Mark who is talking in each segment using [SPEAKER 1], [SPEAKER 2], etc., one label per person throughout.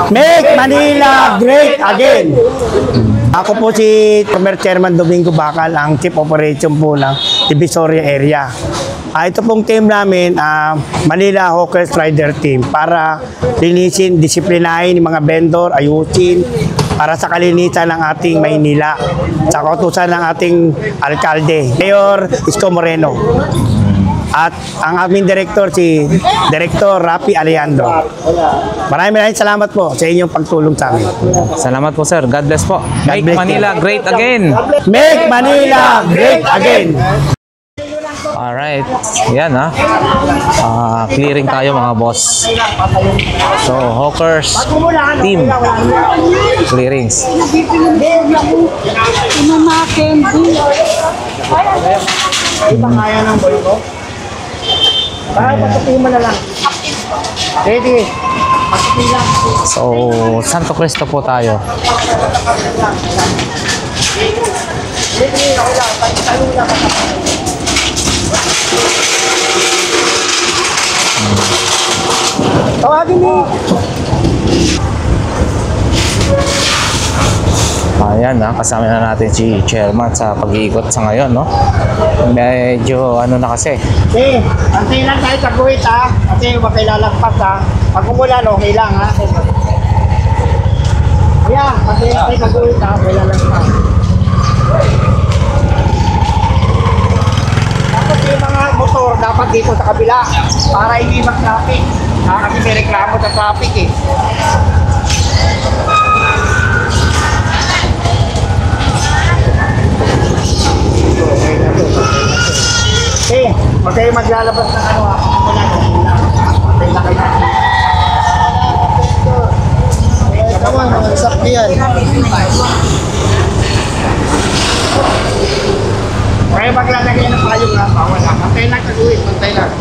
[SPEAKER 1] Make Manila Great Again! Ako po si former Chairman Domingo Bacal, ang Chief Operation po ng Divisoria Area. Ito pong team namin, Manila Hawkers Rider Team, para linisin, disiplinahin yung mga vendor, ayusin, para sa kalinisan ng ating Maynila, sa kautusan ng ating alkalde, Mayor Isko Moreno. At ang aming director, si Director Rafi Alejandro. Maraming salamat po sa inyong pagtulong sa amin.
[SPEAKER 2] Salamat po, sir. God bless po. Make Manila great again.
[SPEAKER 1] Make Manila great again.
[SPEAKER 2] Alright. Yan clearing tayo mga boss. So, Hawkers team clearings.
[SPEAKER 1] Ready.
[SPEAKER 2] So, Santo Cristo po tayo.
[SPEAKER 1] Tawagin mo.
[SPEAKER 2] Ayan kasama na natin si Chairman sa pag-iikot sa ngayon, no? Medyo na kasi.
[SPEAKER 1] Okay, antay lang tayo sa guhit kasi huwag kayo lalagpas Pag umulan, okay lang Ayan, antay lang tayo sa guhit huwag kayo lalagpas. Tapos yung mga motor dapat dito sa kabila para hindi mag-traffic. Kasi may reklamo sa traffic Okay, huwag kayo maglalabas ng wala na kayo. Naman, sakti yan. Kaya maglalagay ng payong bawal lang. Pantay lang kaguhin, pantay lang.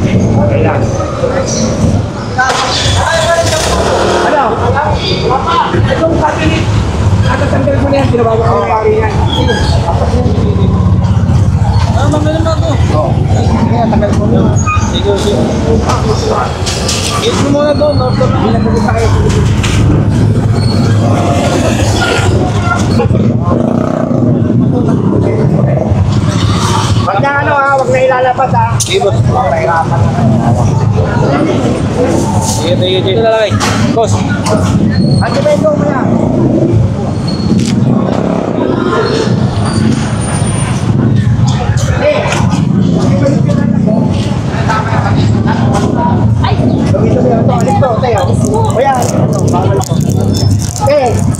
[SPEAKER 1] Pantay lang. Ano? Itong cabinet. Tatanggal mo na yan, pinabawa ko yung pari yan. Mamaya naman ako. Kaya tanggal mo na. Sige. Hit mo muna doon. Bilang mo sa kayo. Wag na wag na ilalabas Ibot. Mahirapan Sige. Ito lalagay. Boss. Ate ba ito maya?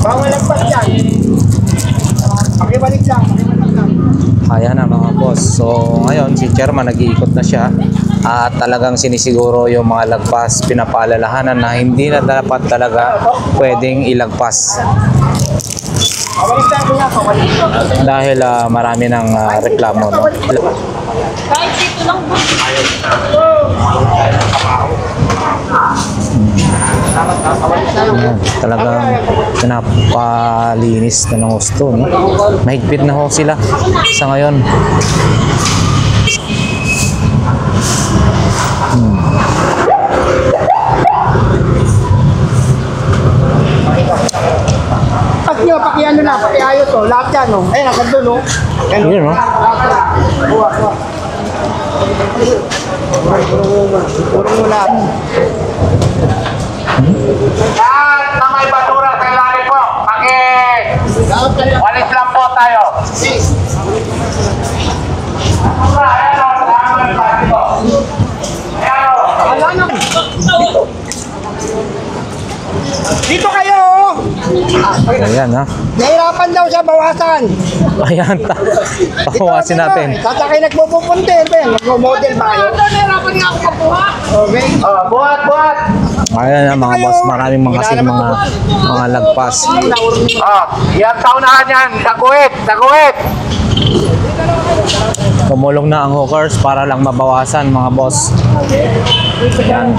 [SPEAKER 1] Bawal lagpas yan. Pakibalik lang.
[SPEAKER 2] Ayan na mga boss. So ngayon si Chairman nag-iikot na siya at talagang sinisiguro yung mga lagpas, pinapaalalahanan na hindi na dapat talaga pwedeng ilagpas. Dahil marami ng reklamo, no?
[SPEAKER 3] Kahit dito lang po.
[SPEAKER 2] Talagang pinapalinis na ng gusto, no? Mahigpit na ho sila sa ngayon.
[SPEAKER 1] Pakiano na, pakiayos lahat yan ayun, nasa doon
[SPEAKER 2] Yun, no?
[SPEAKER 1] Buwa. Purong mo lahat.
[SPEAKER 4] Lahat na may basura sa ilalim po. Walis lang po tayo.
[SPEAKER 1] Dito kayo
[SPEAKER 2] Ayan
[SPEAKER 1] Nahirapan daw siya bawasan.
[SPEAKER 2] Ayan, papawasin natin.
[SPEAKER 1] Sasakay nagpupunti, mag-model ba kayo?
[SPEAKER 3] Nahirapan nga ako magbuhat.
[SPEAKER 1] Okay.
[SPEAKER 4] Buhat.
[SPEAKER 2] Ayan na mga boss, maraming mga kasing mga lagpas.
[SPEAKER 4] Yan saunahan yan. Taguit.
[SPEAKER 2] Tumulong na ang hawkers para lang mabawasan mga boss. Ayan.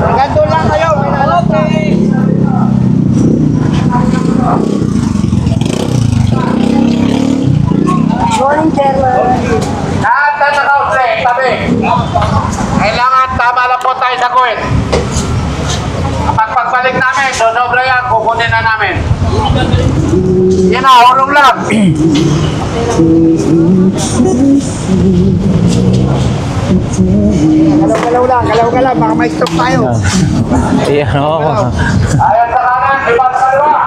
[SPEAKER 1] Ganto lang kayo. Morning, Chairman.
[SPEAKER 4] Lahat na naka-outlet, tabi. Kailangan tama lang po tayo sa kuwit. Kapag pagbalik namin, dosobra yan, kukunin na namin. Yan na, hulong lang.
[SPEAKER 1] Galaw-galaw lang, baka may stroke tayo.
[SPEAKER 2] Ayan o.
[SPEAKER 4] Ayan sa kanan, iba sa kaliwa.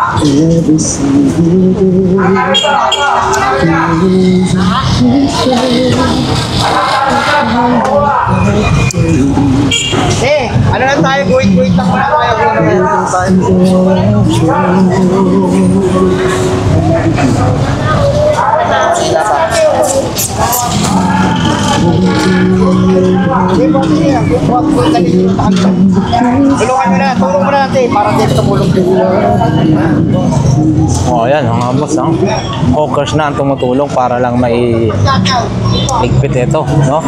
[SPEAKER 1] Ano na tayo, guhit-guhit lang muna tayo. Tulungan mo na, tulong mo na natin para dito tumulong din.
[SPEAKER 2] O ayan mga boss, no? Hawkers na ang tumutulong para lang ligpit ito, no?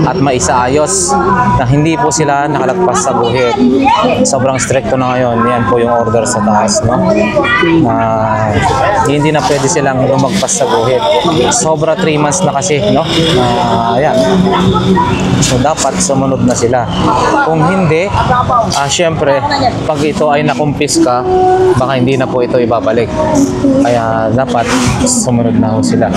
[SPEAKER 2] At maisaayos na hindi po sila nakalagpas sa guhit. Sobrang stricto na ngayon. Yan po yung order sa taas, no? Hindi na pwede silang lumagpas sa guhit. Sobra 3 months na kasi, no? Ayan. So dapat sumunod na sila. Kung hindi, syempre, pag ito ay nakumpiska, baka hindi na po ito ibabalik. Kaya dapat sumunod na ho sila.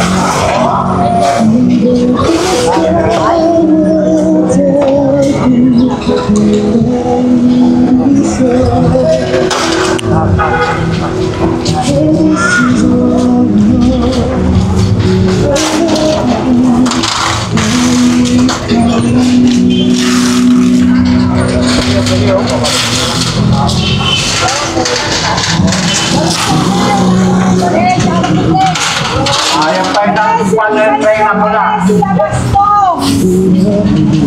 [SPEAKER 4] Ayan pa yung tray na pula.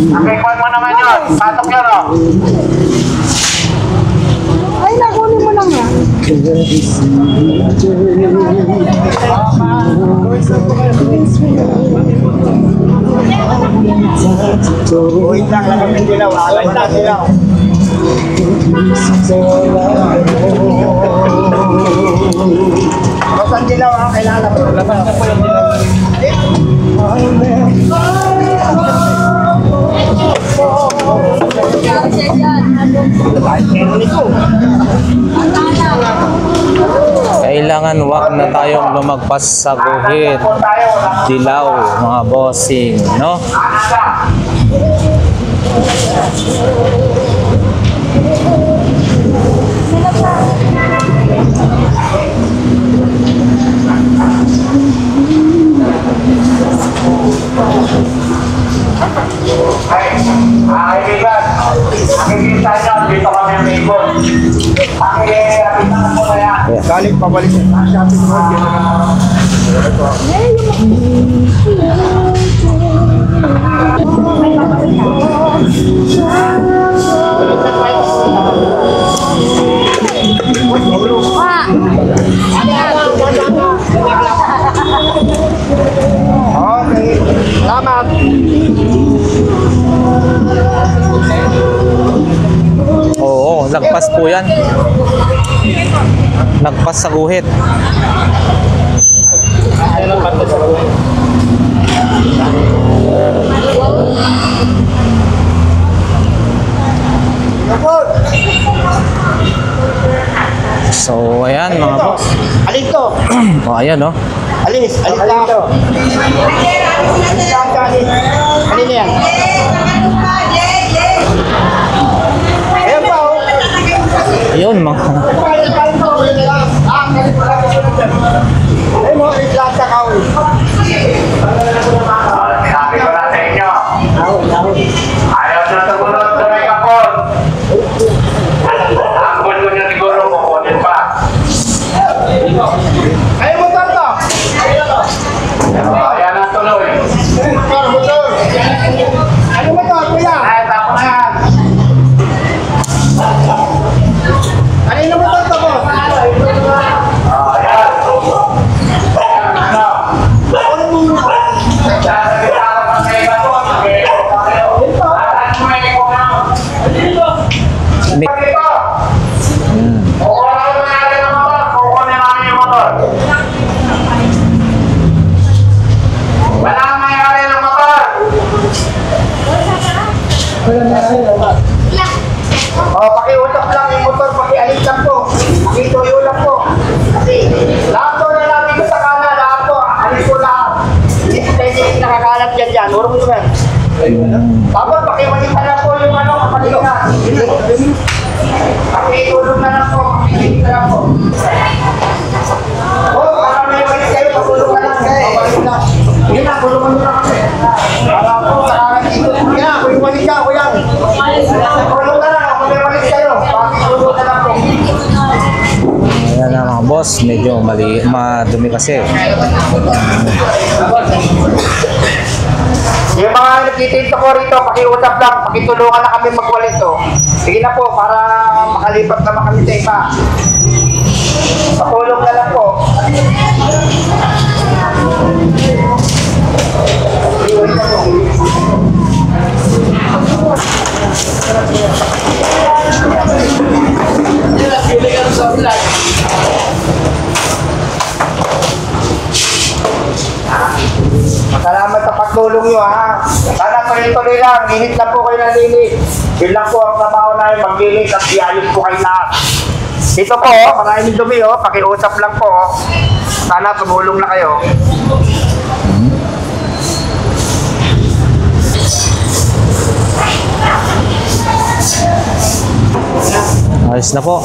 [SPEAKER 4] Nakikwan mo naman yun. Patok yun, o.
[SPEAKER 3] Ay, nakunin mo lang yan.
[SPEAKER 1] Guhit lang, lagang ng dilaw. Alay na dilaw. Basta dilaw ang kailangan mo. Labas na po yung dilaw.
[SPEAKER 2] Kailangan wag na tayong lumagpas sa guhit. Dilaw, mga bossing, no?
[SPEAKER 4] Kaibigan, makikita nyo, dito kami ang ikot. Pakikita po na yan.
[SPEAKER 1] Galing pabalik sa shopping mall. Okay, salamat.
[SPEAKER 2] Oo, lagpas po yan. Lagpas sa guhit. So, ayan mga boss.
[SPEAKER 1] Alis to.
[SPEAKER 2] O, ayan, no?
[SPEAKER 1] Alis lang. Alin na yan? Ayan pa, oh.
[SPEAKER 2] Ayun, mga.
[SPEAKER 1] Ayun mo, islasa ka, oh.
[SPEAKER 4] Sinabi ko na sa inyo. Ayaw na sumunod sa may kapon. Ang gusto niya siguro kukunin pa.
[SPEAKER 1] Ayun mo, Tarto.
[SPEAKER 4] Ayan ang tuloy.
[SPEAKER 1] Ano mo to, kuya?
[SPEAKER 4] Ay, tapo na yan.
[SPEAKER 1] Kanino mo to, boss?
[SPEAKER 4] Ayan. yan. Tapos, pakiwalit na lang po yung ano, kapalitan. Pakitulong na lang po, pakiwalit na lang po. Oh, para may walit kayo, patulong na lang. Pakiwalit na. Yun na, tulungan mo na kami. Para po, nakakakikot mo yan. Pakiwalit ka, kuya. Tulong na lang, ako may walit kayo. Pakitulong na lang po.
[SPEAKER 2] Ayan na mga boss, medyo madumi kasi.
[SPEAKER 4] Yung mga nagtitinto ko rito, pakiusap lang, pakitulungan na kami magwalit to. Sige na po, para makalipat naman kami sa iba. Patulong na lang po. Salamat sa pagtulong nyo ha. Sana tuloy-tuloy lang, linit lang po kayo ng linit. Yun lang po ang trabaho namin, maglinis at iayos po kayo lahat. Dito po, maraming dumi pakiusap lang po. Sana tumulong na kayo.
[SPEAKER 2] Ayos na po.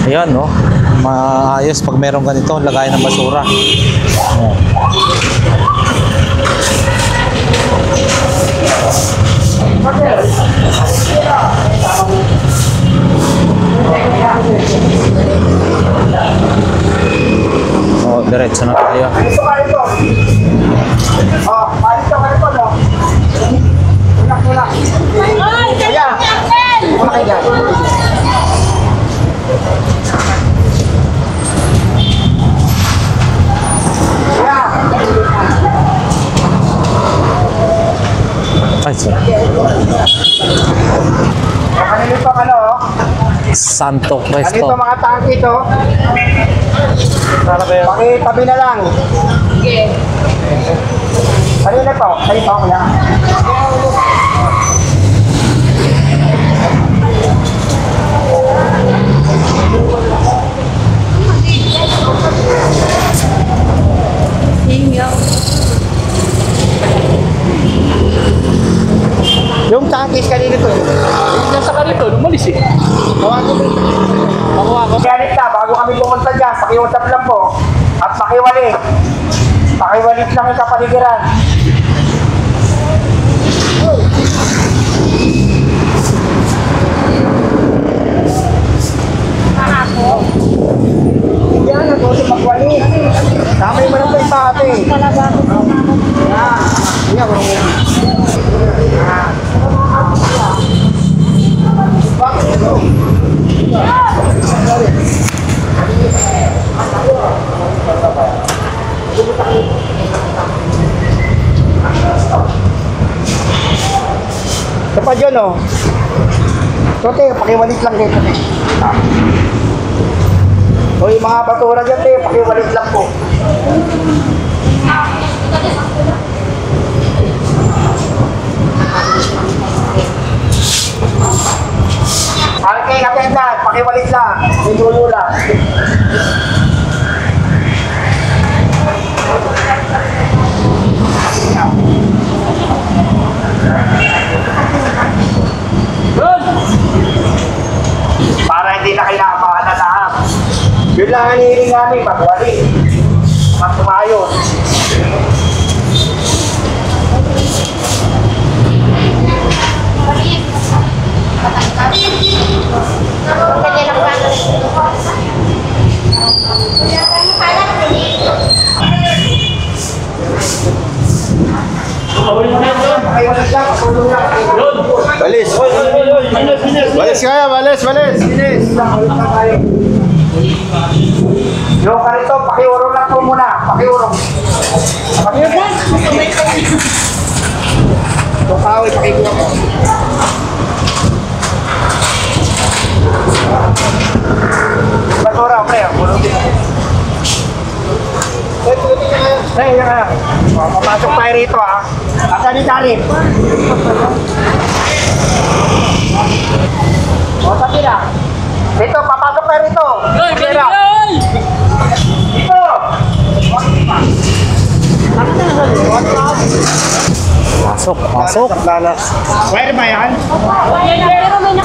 [SPEAKER 2] Ayan, no? Maayos pag meron ganito, lagay ng basura. Ayan. Oh, diretso na tayo.
[SPEAKER 4] Dito ka rito. Oh, palito ka rito, no? Tulak. Kaya, wala kayo dyan.
[SPEAKER 2] Ay, sorry.
[SPEAKER 4] Kanino pa
[SPEAKER 2] Santo
[SPEAKER 4] Ano
[SPEAKER 2] Cristo.
[SPEAKER 4] ito mga tangki ito? Pakitabi na lang. Kanina po? Kayo pa ako yan. Yung tangkis kanina to.
[SPEAKER 5] Nasa ka rito, lumalis eh.
[SPEAKER 4] Makuha ko. Ganit na, bago kami pumunta dyan, pakiusap lang po. At pakiwalit. Pakiwalit lang yung kapaligiran. Yan, natuloy magwalit. Kamay mo lang po yung pate. Yan, bakit ito? Ito pa dyan, oh. Tote, pakiwalit lang kayo, tote. O, yung mga batura dyan, te, pakiwalit lang po. Okay, attendant, pakiwalit lang. May dulo lang. Para hindi na kailangan na lahat. Yun lang ang hiling namin, magwali. Mas tumayos.
[SPEAKER 6] Balis. Balis kaya, balis, balis.
[SPEAKER 4] Yung karito, pakiurong lang po muna. Pakiurong. Pakiurong. Itong kahoy, pakiurong ko. Basura, pre. Bulong din. Ay,
[SPEAKER 1] sir. O, papasok tayo rito ha. Asan ni Karin? O, pati na. Dito, papasok tayo rito. Pera. Dito.
[SPEAKER 2] Pasok, pasok.
[SPEAKER 1] Wire ba yan?
[SPEAKER 3] Pero may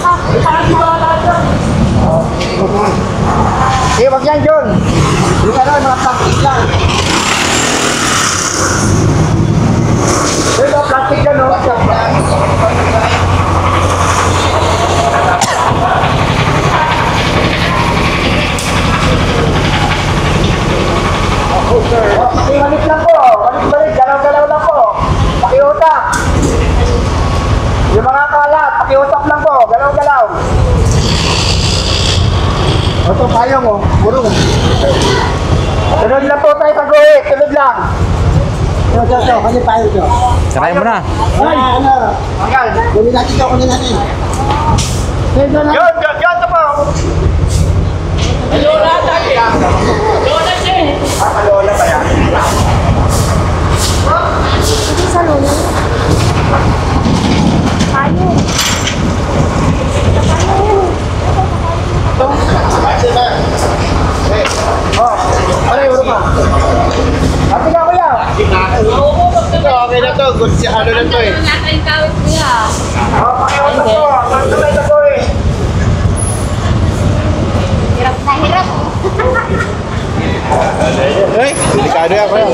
[SPEAKER 1] Eh, wag yan, John. Hindi ka lang, mga plastic lang. Ito, plastic yan, no? Pakiwalit lang po. Balik-balik, galaw-galaw lang po. Pakiutak. Yung mga kalat, pakiutak lang po. Galaw-galaw. Ito, payong mo. Burong. Sunod lang po tayo pag-uwi. Sunod lang. Ito. Kasi payong ito.
[SPEAKER 2] Sakay mo na.
[SPEAKER 1] Ay, ano? Anggal. Kunin natin ito. Kunin natin. Yun. Ito po.
[SPEAKER 5] Lola dati. Lola siya.
[SPEAKER 1] Lola ba yan?
[SPEAKER 3] sa lolo. Tayo.
[SPEAKER 1] Ano yung pa? Ate ka kuya. Okay na to. Good si ano na to eh. Pakiusap ko. Pagkakay na ko eh.
[SPEAKER 3] Hirap na hirap.
[SPEAKER 6] Ay, delikado yan kuya.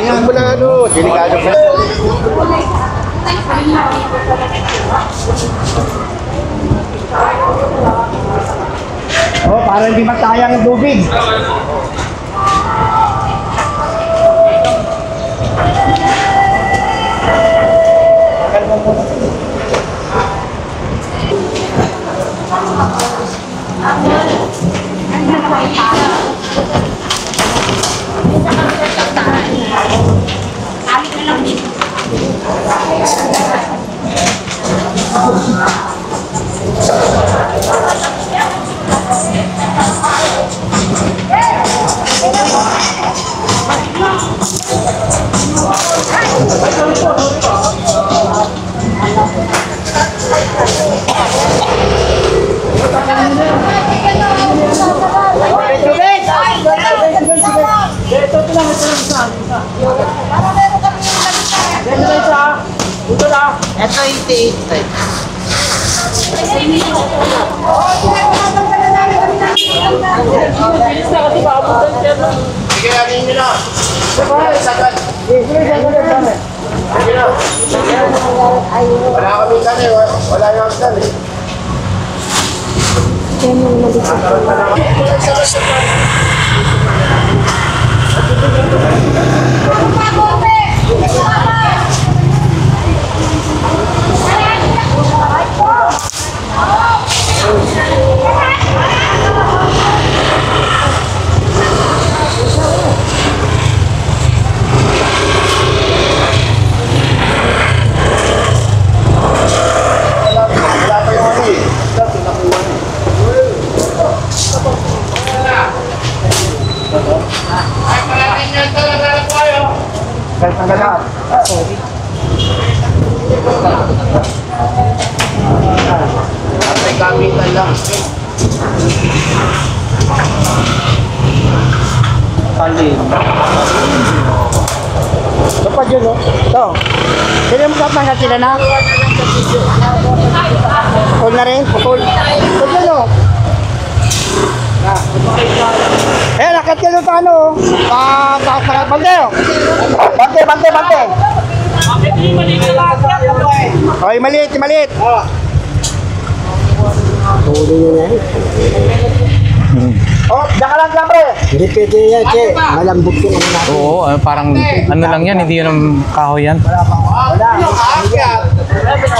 [SPEAKER 6] Yan mo lang ano, delikado pa.
[SPEAKER 1] Oh, para hindi matayang ang tubig.
[SPEAKER 4] Sige, anin nyo na. Sagad. Wala kami kami. Wala yung hanggan eh. Ay, parating nyo ito. Naglalap ko kayo.
[SPEAKER 1] Kahit ang gala.
[SPEAKER 4] May gamitan lang.
[SPEAKER 1] Ito pa dyan, no? Ito. Sino mo kapag sila na? Pukul na rin? Pukul. Ito dyan, no? Eh, nakit ka doon sa ano, bante, oh. Bante. Okay, maliit. Oh, diyan ka lang ka, pre. Hindi pwede yan, che. Malambot ko naman natin.
[SPEAKER 2] Oo, parang ano lang yan, hindi yun ang kahoy yan.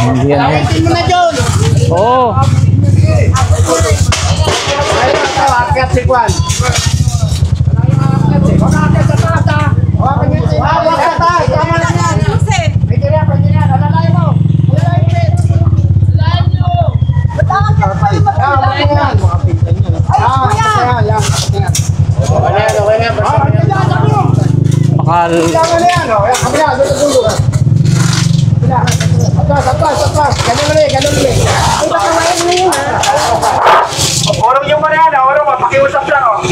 [SPEAKER 2] Hindi yan yan.
[SPEAKER 1] Tingin mo na, John.
[SPEAKER 2] Oo.
[SPEAKER 1] Ayun, akyat si Juan. Akyat sa taas, ha? Akyat tayo. Tama na yan. Pwede yan. Alalayan mo.
[SPEAKER 2] Baka
[SPEAKER 6] Kailangan na yan, oh. Kabila, doon sa dulo. Atras. Ganun ulit.
[SPEAKER 3] Ay, baka wala na yun, ha?
[SPEAKER 4] Orong yung Mariana, orong mo, pakiusap lang, oh.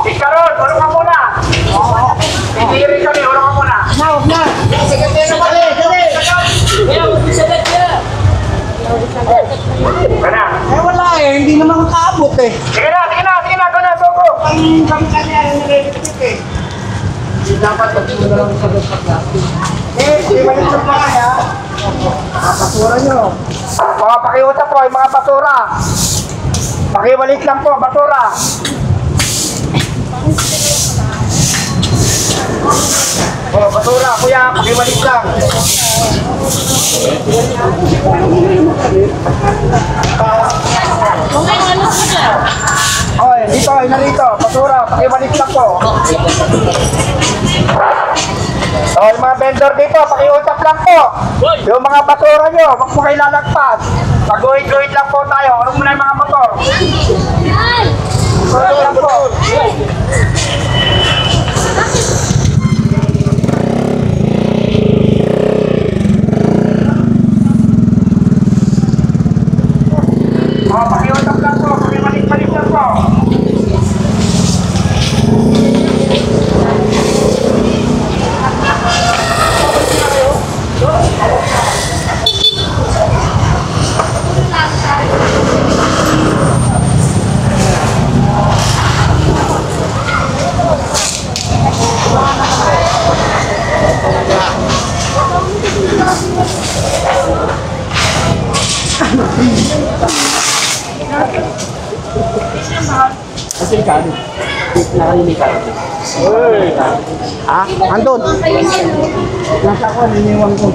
[SPEAKER 4] Ikaroon, orong ka muna. Hindi rin kami, orong ka muna.
[SPEAKER 6] Huwag na. Sekretero pa rin.
[SPEAKER 4] Kana.
[SPEAKER 6] Wala eh. Hindi naman makaabot eh.
[SPEAKER 4] Sige na, go.
[SPEAKER 6] Ang kami kanya nare-repeat eh. Hindi dapat pagpunta lang sa dapat. Di ba yung mga kaya? Basura nyo.
[SPEAKER 4] Mga pakiusap po, yung mga basura. Pakiwalit lang po, basura. Basura, kuya, pakiwalit lang. Oy, dito, narito, basura, pakiwalit lang po. O, yung mga vendor dito, pakiusap lang po. Yung mga basura nyo, wag po kayo lalagpas. Pag-guhit-guhit lang po tayo. Ano muna yung mga motor? Basura lang po. O, pakiusap lang po. Pakiwalit-walit lang po.
[SPEAKER 6] Andun. Nasa ako, niniwan ko.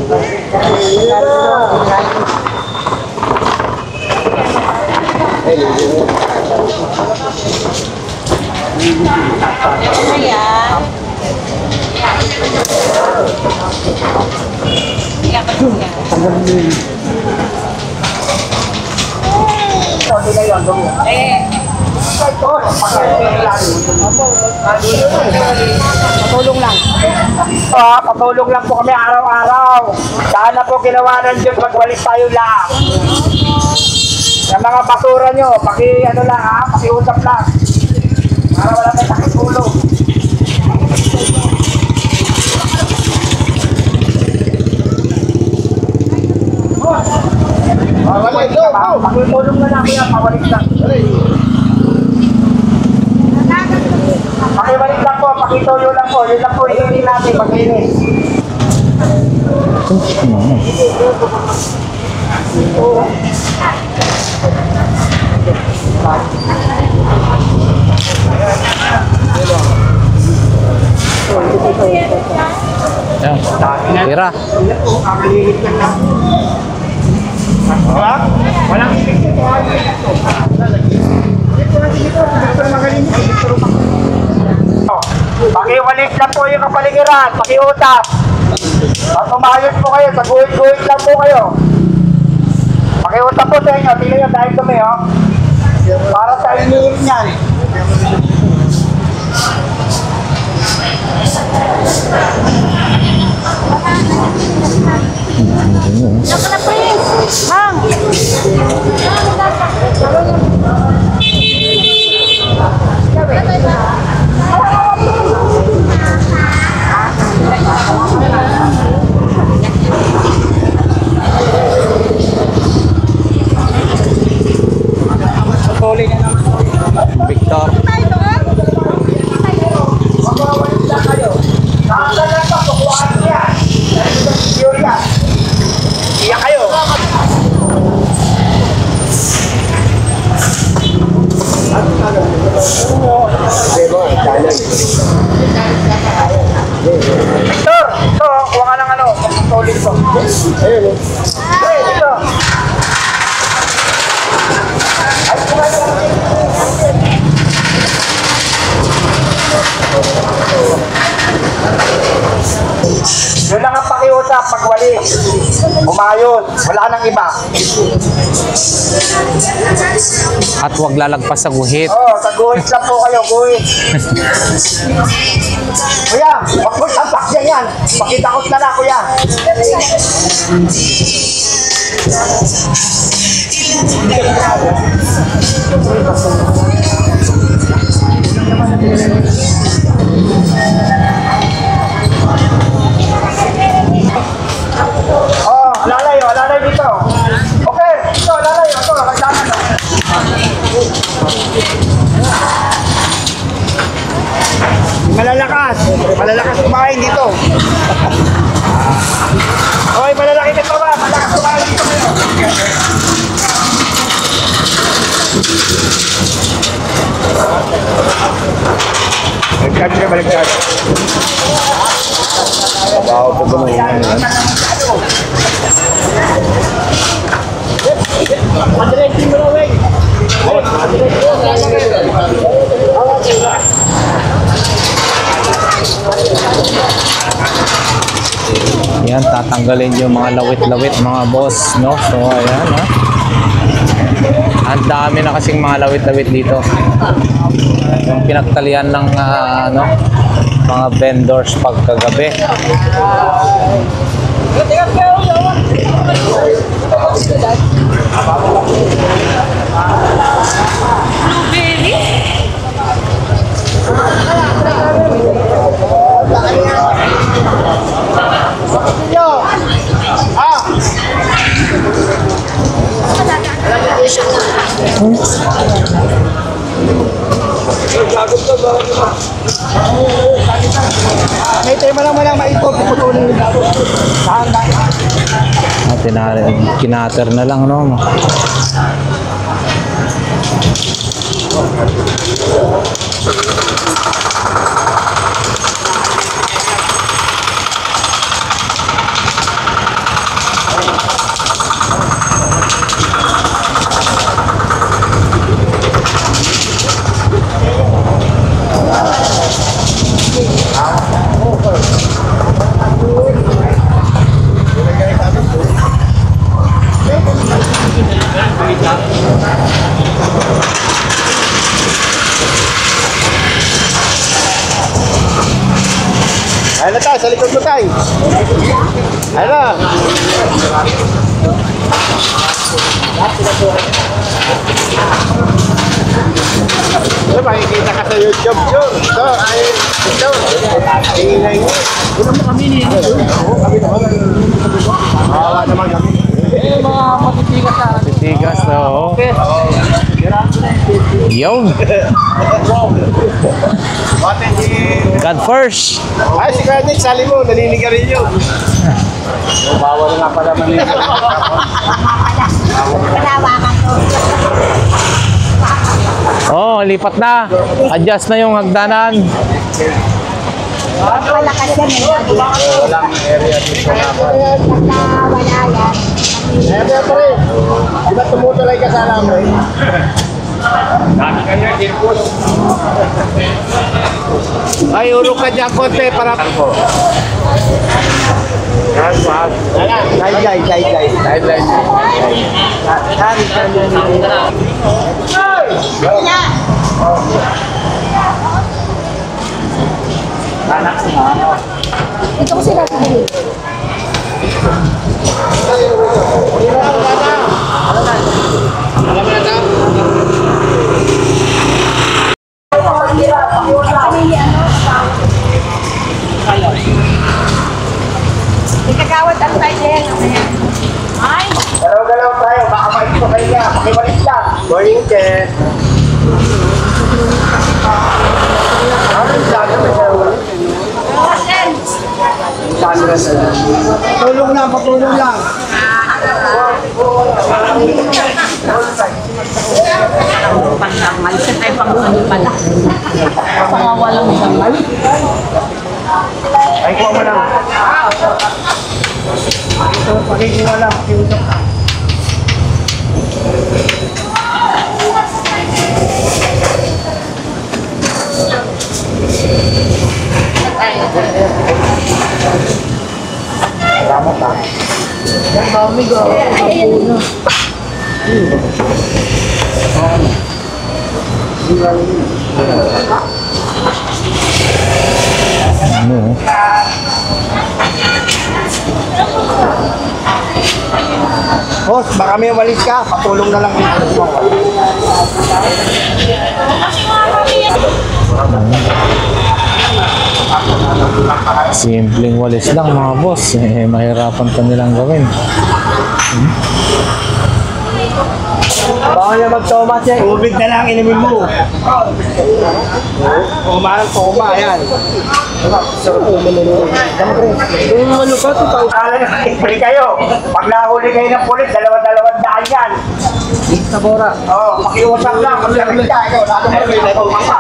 [SPEAKER 4] Patulong lang. Patulong lang po kami araw-araw. Sana po ginawa ng Diyos, magwalis tayo lang. Sa mga basura nyo, pakiusap lang. Para wala may sakit ulo. Pakitulong na lang, kuya, pawalis lang. Pakiwalit lang po, pakitulo lang po. Yun lang po, hindi natin pag-inis.
[SPEAKER 2] Yan. Tira.
[SPEAKER 4] Walang isip dito. Pakiwalis lang po yung kapaligiran, pakiutap. At umayos po kayo, sa guhit-guhit lang po kayo. Pakiutap po sa inyo, tingnan nyo dahil kami, oh. Para sa iniin yan.
[SPEAKER 3] Naka na, Prince! Mang!
[SPEAKER 2] Victor.
[SPEAKER 4] Iyak kayo. Victor, ito, kuha ka ng solid ko. Ayun, dito. Yun lang ang pakiusap, pagwali. Umayos, wala nang iba.
[SPEAKER 2] At huwag lalagpas sa guhit.
[SPEAKER 6] Taguhit lang po kayo, guhit. Kuya, wag mo tapak yan. Pakitakot na kuya. Alalay dito. Okay, dito, alalay. Ito, kailangan. Malalakas kumain dito. Okay, malalaki ka pa ba? Malakas kumain dito kayo. Baliktad ka, baliktad. Babaw po ba naman yan? Madiretsin mo na, wey.
[SPEAKER 2] Yan, tatanggalin yung mga lawit-lawit mga boss, no? So, ayan, ha? Ang dami na kasing mga lawit-lawit dito. Yung pinagtalian ng, ano, mga vendors pagkagabi.
[SPEAKER 6] May tema naman ang maipog puputunin yung dapat. Saan ba?
[SPEAKER 2] Kinater na lang, no?
[SPEAKER 6] Ayun na tayo, sa likod mo tayo. Ayun na. Ito, makikita ka sa YouTube yun. Ito, ay, ito. Ingay mo. Una mo kami niya. Oo, kami naman. Mawa naman kami. Eh, mga matitigas na.
[SPEAKER 2] Titigas, no? Yo! God first!
[SPEAKER 6] Ay, si Kuya Nick, sali mo, naniniga rin yun. Bawal na pala maniniga.
[SPEAKER 3] Panawakan ko.
[SPEAKER 2] Oh, lipat na. Adjust na yung hagdanan.
[SPEAKER 3] Malakas yan eh.
[SPEAKER 6] Walang area dito na pa.
[SPEAKER 3] Basta wala yan.
[SPEAKER 6] Area pa rin. Di ba tumutulay ka sa alam mo eh? Dami kanya, Dirkus. Ay, urok ka dyan konti para po. Jai.
[SPEAKER 3] Ito ko sila sabihin. Ikagawad ang tayo din. Ay!
[SPEAKER 6] Galaw-galaw tayo, baka maikito kayo niya. Pakiwalit lang. Morning, Che. Patulong lang, patulong lang.
[SPEAKER 3] Pangkamal. Siya tayo panguhan pala. Pangawalang kamal.
[SPEAKER 6] Ay, kuha mo lang. Ito, pakikuha lang, pakiusap ka. Salamat ha.
[SPEAKER 3] Yan, mami ko.
[SPEAKER 2] Ano?
[SPEAKER 1] Boss, baka may walis ka, patulong na lang dito.
[SPEAKER 2] Simpleng walis lang mga boss. Mahirapan pa nilang gawin.
[SPEAKER 1] Baka niya mag-Thomas yan. Tubig na lang inumin mo. Toma, yan. Kala na huli kayo. Pag nahuli kayo ng pulis, dalawang daan yan.
[SPEAKER 6] Sa Bora.
[SPEAKER 1] Oo, makiusap lang. Magkakit ka. Ikaw, lahat ng may nagawang pa.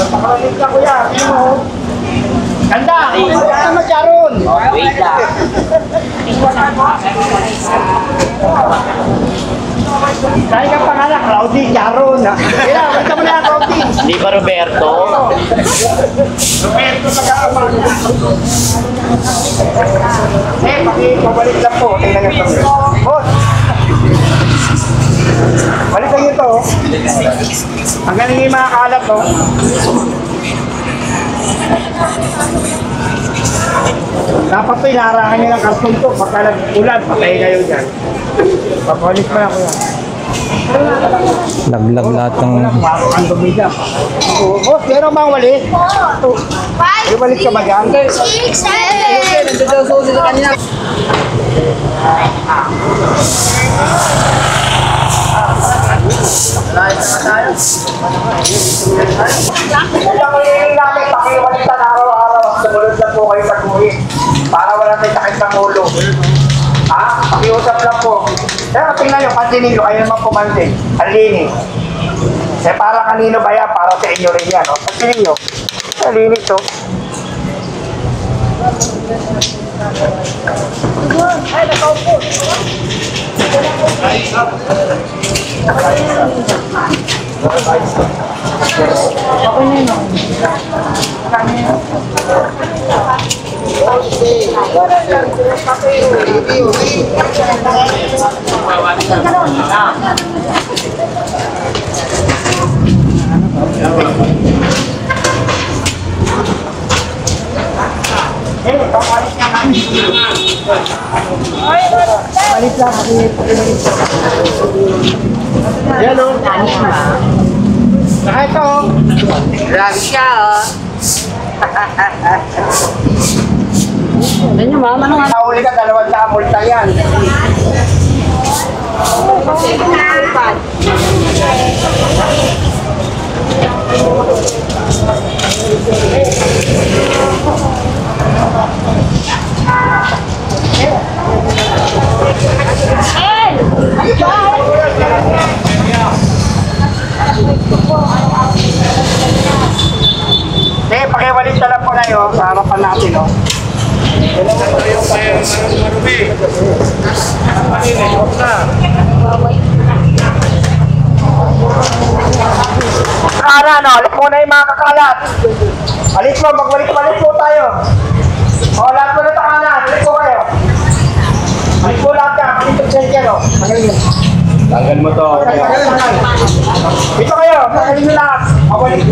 [SPEAKER 1] Pakalalit ka kuya. Ganda! Ganda magkaroon! Wait lang. Kaya ka pangalan, Claudy, Jaron. Kaya, basta mo na, Claudy.
[SPEAKER 5] Di ba Roberto?
[SPEAKER 1] Roberto sa kaamang. Pabalik lang po. Tingnan nyo ito. Boss! Balikan nyo ito. Ang galing yung mga kalat, no? Dapat po inaarakan nyo ng karton to. Pagka nag-ulan, patay kayo dyan. Papalit mo lang kuya.
[SPEAKER 2] Laglag lahat ng...
[SPEAKER 1] Ang dumi dyan. Boss, meron bang walis? May walis ka ba dyan?
[SPEAKER 3] 6, 7.
[SPEAKER 1] Ang hihingin namin, pakiwalitan araw-araw. Sumunod lang po kayo pag-uwi. Para wala may sakit ng ulo. Pakiusap lang po. Pero tingnan nyo, pansinin nyo, kayo naman pumansin. Ang linis. Para kanino ba yan? Para sa inyo rin yan. Pansinin nyo. Ang linis to. Ay, nakaupo. Palit lang. Yan o. Nakita o.
[SPEAKER 3] Grabe siya, oh. Ano nyo, ma'am? Ano nga?
[SPEAKER 1] Nahuli ka, 200 multa yan. Pakiwalit na lang po na yun sa harapan natin, no? Kakanan, no? Alis muna yung mga kakalat. Alis mo, magbalik-balik po tayo. O, lahat po na takanan. Alis po kayo. Alis po lahat ka. Palitog sa inyo, no?
[SPEAKER 6] Tanggal mo to.
[SPEAKER 1] Dito kayo. Tagalin nyo lahat. Mabalik.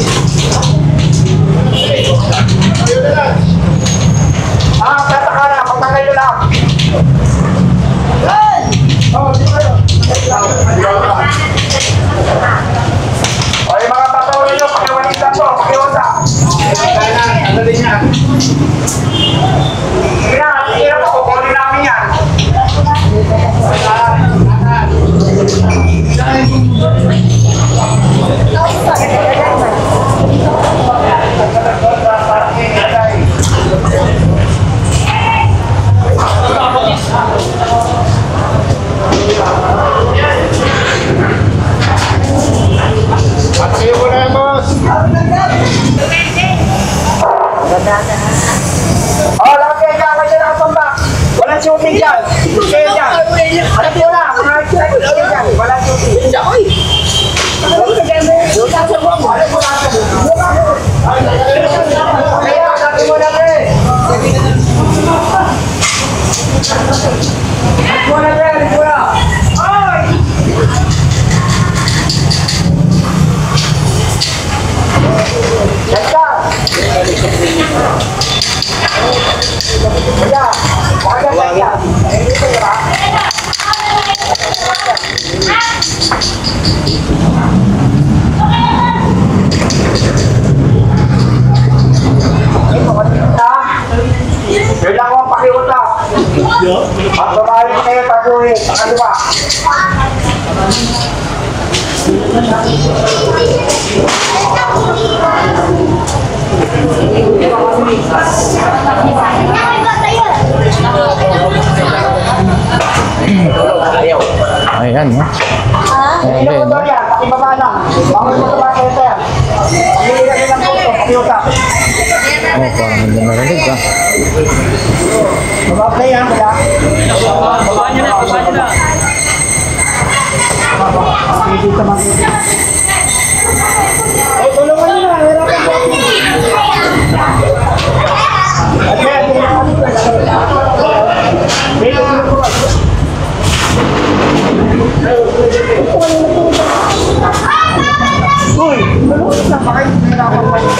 [SPEAKER 1] Tataka na. Pagtanggal nyo lahat. Dito kayo. O, yung mga patawin nyo. Pakiwalit lang po. Pakiwasa. Ano din yan? Sige po. Kukunin namin yan.
[SPEAKER 6] Patayo ko na yan, boss.
[SPEAKER 1] O, lahat kayo dyan. Kayo nakasamba. Walang shooting dyan. Kayo dyan. Alam mo na. Kayo dyan. Walang shooting. Kaya, sabi mo na pre. Alis mo na pre. Alis mo na.
[SPEAKER 4] guhit. Pakaliwa.
[SPEAKER 2] Ayan, no?
[SPEAKER 4] Hindi na po yan. Pakibaba lang. Bawal mo ba kayo sir? Pakilagay lang po ito. Pakiusap.
[SPEAKER 2] Oh, parang hindi narinig ka.
[SPEAKER 4] Baba kayo yan. Kaya.
[SPEAKER 5] Baba nyo na, baba nyo na.
[SPEAKER 4] Dito makikita. Ay, tulungan nyo na. Hirapan po. At kaya, dito po. Uy, tulungan na. Baka yung hirapan pa yun.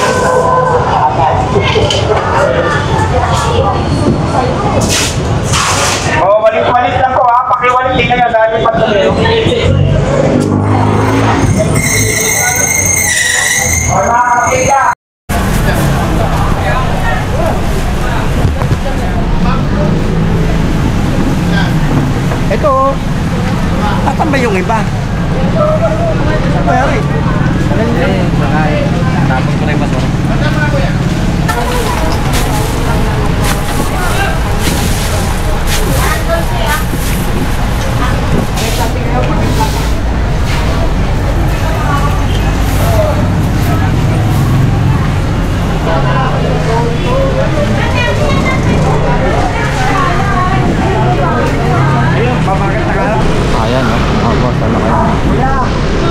[SPEAKER 4] Oh, walit-walit lang ko ha. Pakiwalit din kayo dahil yung patuloy. Oh, nakakapita.
[SPEAKER 1] Ito, asan ba yung iba? Pero
[SPEAKER 2] Tapos ko na yung basura. Ayan, no? Mga boss, ano kayo?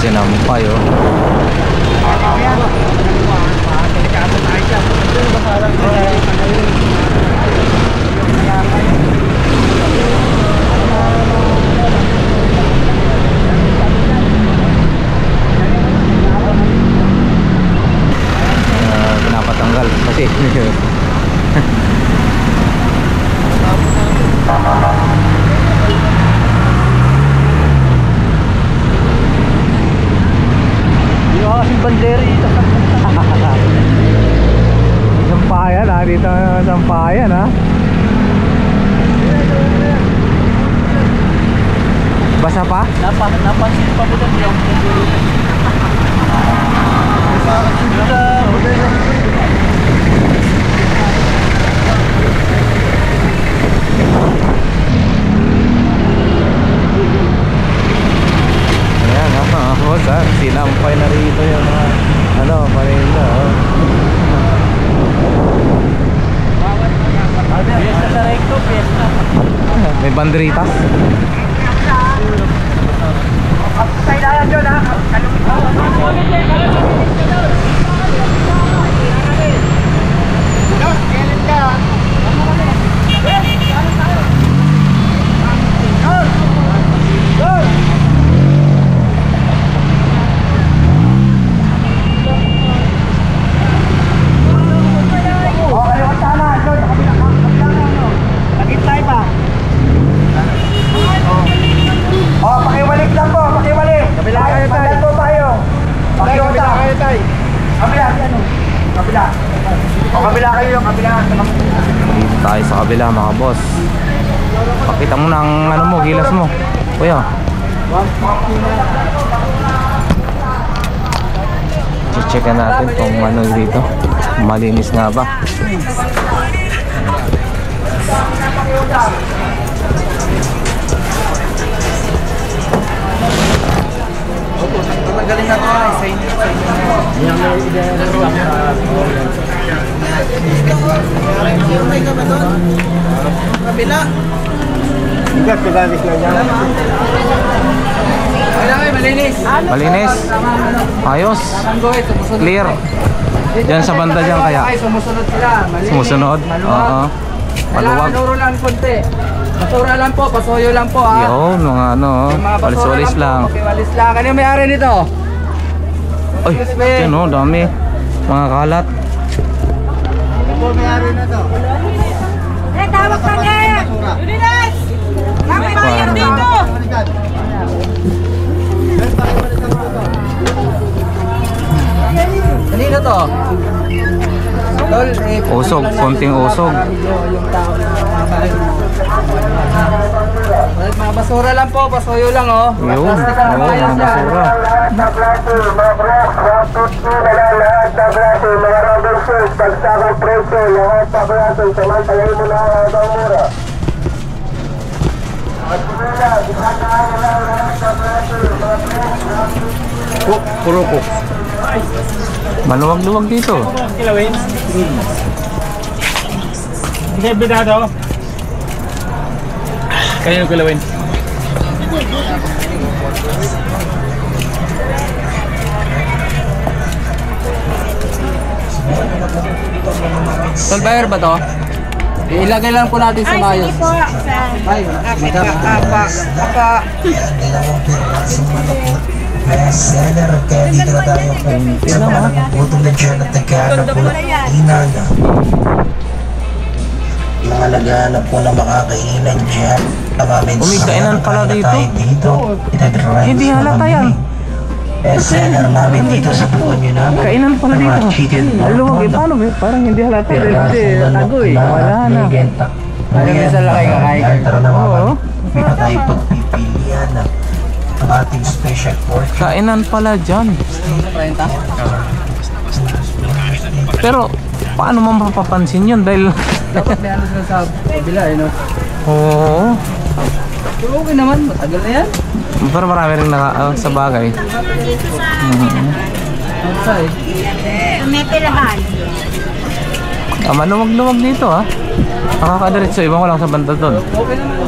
[SPEAKER 2] Sinampay, oh. Pinapatanggal kasi yung aking bandera dito. Sampayan ha, dito sampayan ha. Basa pa?
[SPEAKER 5] Napansin pa mo doon yung
[SPEAKER 2] Ayan ha, mga boss ha. Sinampay na rito yung mga paninda.
[SPEAKER 5] Fiesta sa recto, fiesta.
[SPEAKER 2] May banderitas.
[SPEAKER 4] Kailangan yun ha. Oh, pakiwalik lang po, pakiwalik. Kabila kayo tayo. Po tayo. Pakilota. Kayo tayo. Kabila, ano? Kabila. O, kabila kayo, kabila.
[SPEAKER 2] Dito tayo sa kabila mga boss. Pakita mo na ang ano mo, gilas mo. Kuya. Checkan natin kung ano dito. Malinis nga ba.
[SPEAKER 1] Tanggalin natin na sa inyo. Kabila. Bigas, pilanis lang yan.
[SPEAKER 3] Kailangan malinis.
[SPEAKER 2] Malinis. Ayos. Clear. Diyan sa banda dyan kaya.
[SPEAKER 3] Ay, sumusunod sila. Malinis.
[SPEAKER 2] Sumusunod? Oo.
[SPEAKER 3] Kailangan
[SPEAKER 2] Maluwag.
[SPEAKER 3] nuro lang konti. Basura lang po, pasuyo lang po ha.
[SPEAKER 2] Yun, mga ano.
[SPEAKER 3] Yung mga basura
[SPEAKER 2] Walis-walis lang.
[SPEAKER 3] po, walis lang. Ano yung may-ari nito?
[SPEAKER 2] Ay, yun o, dami. Mga kalat.
[SPEAKER 7] Tawag ka niya! Julinas! Kami bayar dito!
[SPEAKER 2] Usog, konting usog.
[SPEAKER 3] Yung tao kumakain. Mga basura lang po, pasuyo lang oh.
[SPEAKER 2] Yun, mga basura.
[SPEAKER 3] Puro ko.
[SPEAKER 2] Maluwag-luwag dito.
[SPEAKER 5] Kilawin. Hindi, bidado. Kanino kilawin?
[SPEAKER 3] Solbayer ba to? Ilagay lang po natin sa mayo.
[SPEAKER 7] Sige po.
[SPEAKER 3] Ay, madam. Apa.
[SPEAKER 8] Bestseller, kaya dito na tayo sa mga gutom na dyan at nagkahanap po ng kainan. Mga naghahanap po na makakainan dyan.
[SPEAKER 2] Kainan pala dito.
[SPEAKER 8] Hindi halata yan. Bestseller namin dito sa buwan nyo na.
[SPEAKER 2] Kainan pala dito. Maluwag, paano ba? Parang hindi halata.
[SPEAKER 8] Tago eh. Wala na.
[SPEAKER 3] Isa lang kayo kakain.
[SPEAKER 8] Tara na mga pag. May pa tayo pagpipilian ng ating special pork.
[SPEAKER 2] Kainan pala dyan.
[SPEAKER 3] 30.
[SPEAKER 2] Pero, paano mo mapapansin yun? Dahil,
[SPEAKER 3] Dapat may ano sila sa kabila eh no.
[SPEAKER 2] oo.
[SPEAKER 3] Pero okay naman, matagal na yan.
[SPEAKER 2] Pero marami rin sa bagay.
[SPEAKER 3] Outside.
[SPEAKER 7] May pirahan.
[SPEAKER 2] Maluwag-luwag dito ha. Nakakadiretso, ibang walang sa banda doon.
[SPEAKER 3] Okay naman.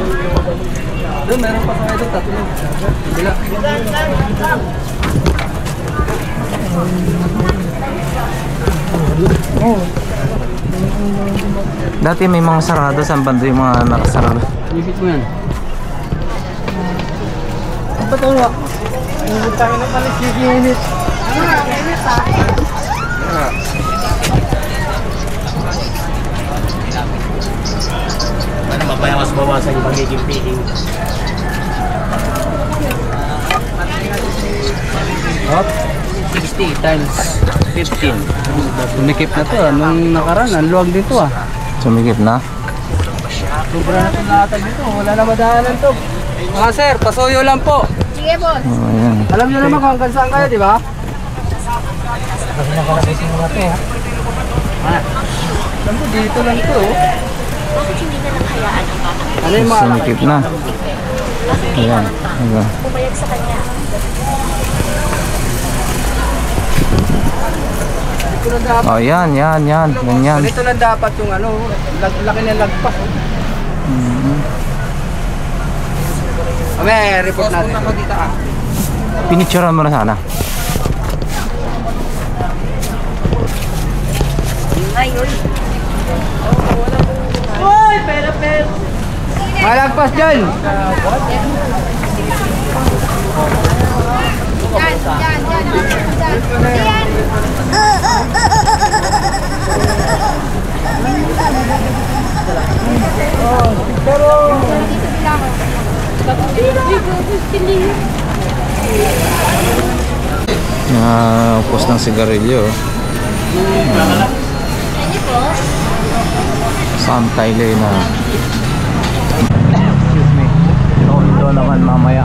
[SPEAKER 3] Doon, meron pa sa ito, tatlo. Kabila.
[SPEAKER 2] Dati may mga sarado sa banda yung mga nakasarado.
[SPEAKER 3] Ibig mo yan. Ang patawa. Ang tayo na pala siginit.
[SPEAKER 5] Mabaya mas bawasan yung pagiging feeding.
[SPEAKER 3] Hop. 60 times 15. Tumikip na to. Nung nakaraan, ang luwag dito ah.
[SPEAKER 2] Sumigip na.
[SPEAKER 3] Sobra na itong nakatag dito. Wala na madaanan to. Mga sir, pasuyo lang po.
[SPEAKER 7] Sige, boss.
[SPEAKER 2] Ayan.
[SPEAKER 3] Alam nyo naman kung hanggang saan kayo, di ba? Alam ko, dito lang to.
[SPEAKER 7] Bakit hindi na lang hayaan ang bata?
[SPEAKER 3] Ano yung mga
[SPEAKER 2] Sumikip na. Ayan. Ayan.
[SPEAKER 7] Pumayag sa kanya.
[SPEAKER 3] dito lang dapat.
[SPEAKER 2] Oh, yan. Ganyan.
[SPEAKER 3] Dito lang dapat yung ano, laki ng lagpas. May report natin.
[SPEAKER 2] Pinicturean mo na sana.
[SPEAKER 7] Ay, uy.
[SPEAKER 3] Malagpas dyan!
[SPEAKER 7] Diyan.
[SPEAKER 2] Upos ng sigarilyo. Santay na. Excuse me. Ito naman mamaya.